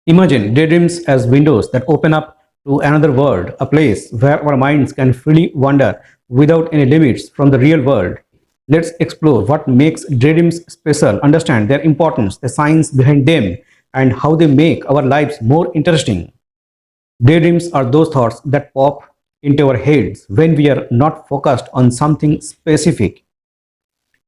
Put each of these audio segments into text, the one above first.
Imagine daydreams as windows that open up to another world, a place where our minds can freely wander without any limits from the real world. Let's explore what makes daydreams special, understand their importance, the science behind them, and how they make our lives more interesting. Daydreams are those thoughts that pop into our heads when we are not focused on something specific.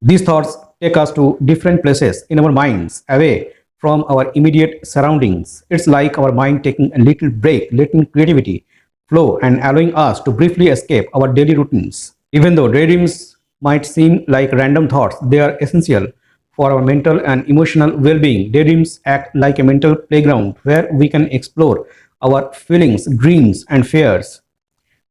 These thoughts take us to different places in our minds, away from our immediate surroundings. It's like our mind taking a little break, letting creativity flow and allowing us to briefly escape our daily routines. Even though daydreams might seem like random thoughts, they are essential for our mental and emotional well-being. Daydreams act like a mental playground where we can explore our feelings, dreams, and fears.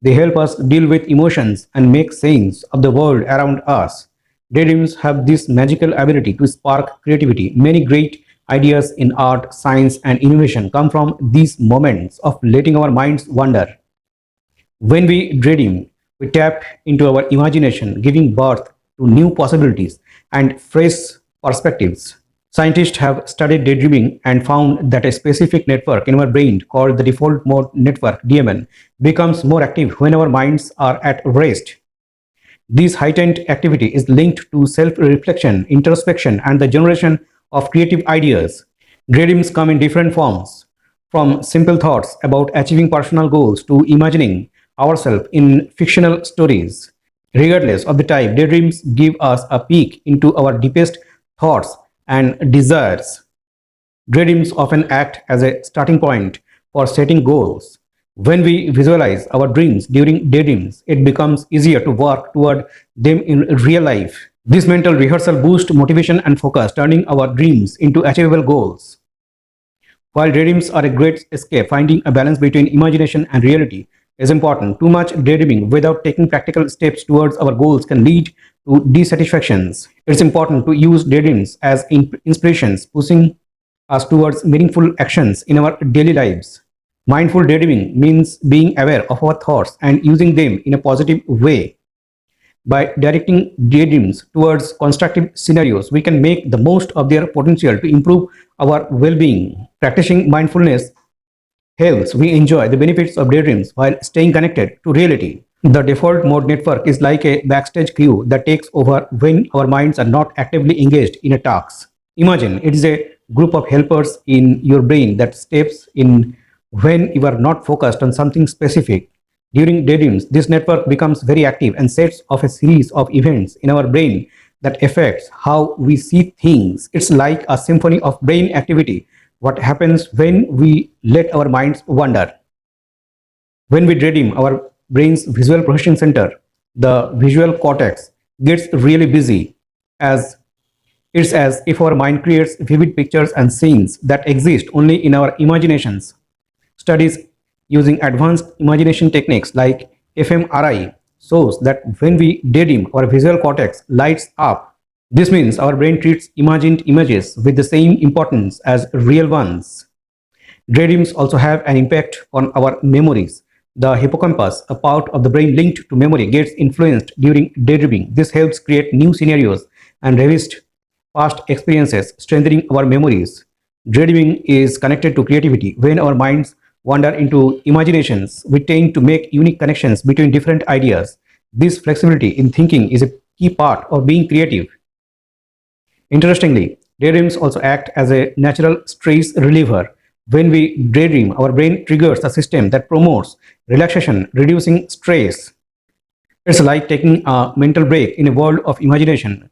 They help us deal with emotions and make sense of the world around us. Daydreams have this magical ability to spark creativity. Many great ideas in art, science, and innovation come from these moments of letting our minds wander. When we daydream, we tap into our imagination, giving birth to new possibilities and fresh perspectives. Scientists have studied daydreaming and found that a specific network in our brain called the default mode network (DMN) becomes more active when our minds are at rest. This heightened activity is linked to self-reflection, introspection, and the generation of creative ideas. Daydreams come in different forms, from simple thoughts about achieving personal goals to imagining ourselves in fictional stories. Regardless of the type, daydreams give us a peek into our deepest thoughts and desires. Daydreams often act as a starting point for setting goals. When we visualize our dreams during daydreams, it becomes easier to work toward them in real life. This mental rehearsal boosts motivation and focus, turning our dreams into achievable goals. While daydreams are a great escape, finding a balance between imagination and reality is important. Too much daydreaming without taking practical steps towards our goals can lead to dissatisfactions. It's important to use daydreams as inspirations, pushing us towards meaningful actions in our daily lives. Mindful daydreaming means being aware of our thoughts and using them in a positive way. By directing daydreams towards constructive scenarios, we can make the most of their potential to improve our well-being. Practicing mindfulness helps we enjoy the benefits of daydreams while staying connected to reality. The default mode network is like a backstage crew that takes over when our minds are not actively engaged in a task. Imagine it is a group of helpers in your brain that steps in when you are not focused on something specific. During daydreams, this network becomes very active and sets off a series of events in our brain that affects how we see things. It's like a symphony of brain activity. What happens when we let our minds wander? When we daydream, our brain's visual processing center, the visual cortex, gets really busy. It's as if our mind creates vivid pictures and scenes that exist only in our imaginations. Studies using advanced imagination techniques like fMRI shows that when we daydream, our visual cortex lights up. This means our brain treats imagined images with the same importance as real ones. Daydreams also have an impact on our memories. The hippocampus, a part of the brain linked to memory, gets influenced during daydreaming. This helps create new scenarios and revisit past experiences, strengthening our memories. Daydreaming is connected to creativity. When our minds wander into imaginations, we tend to make unique connections between different ideas. This flexibility in thinking is a key part of being creative. Interestingly, daydreams also act as a natural stress reliever. When we daydream, our brain triggers a system that promotes relaxation, reducing stress. It's like taking a mental break in a world of imagination,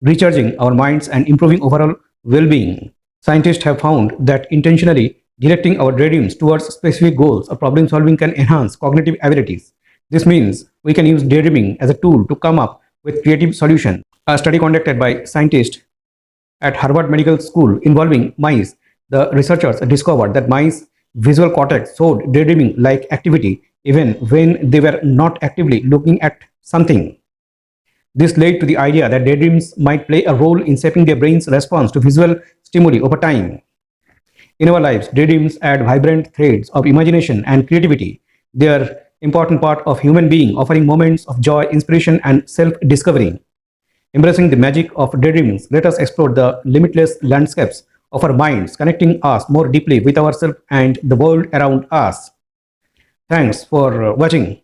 recharging our minds and improving overall well-being. Scientists have found that intentionally directing our daydreams towards specific goals or problem solving can enhance cognitive abilities. This means we can use daydreaming as a tool to come up with creative solutions. A study conducted by scientists at Harvard Medical School involving mice, the researchers discovered that mice visual cortex showed daydreaming-like activity even when they were not actively looking at something. This led to the idea that daydreams might play a role in shaping their brain's response to visual stimuli over time. In our lives, daydreams add vibrant threads of imagination and creativity. They are an important part of human being, offering moments of joy, inspiration, and self-discovery. Embracing the magic of daydreams, let us explore the limitless landscapes of our minds, connecting us more deeply with ourselves and the world around us. Thanks for watching.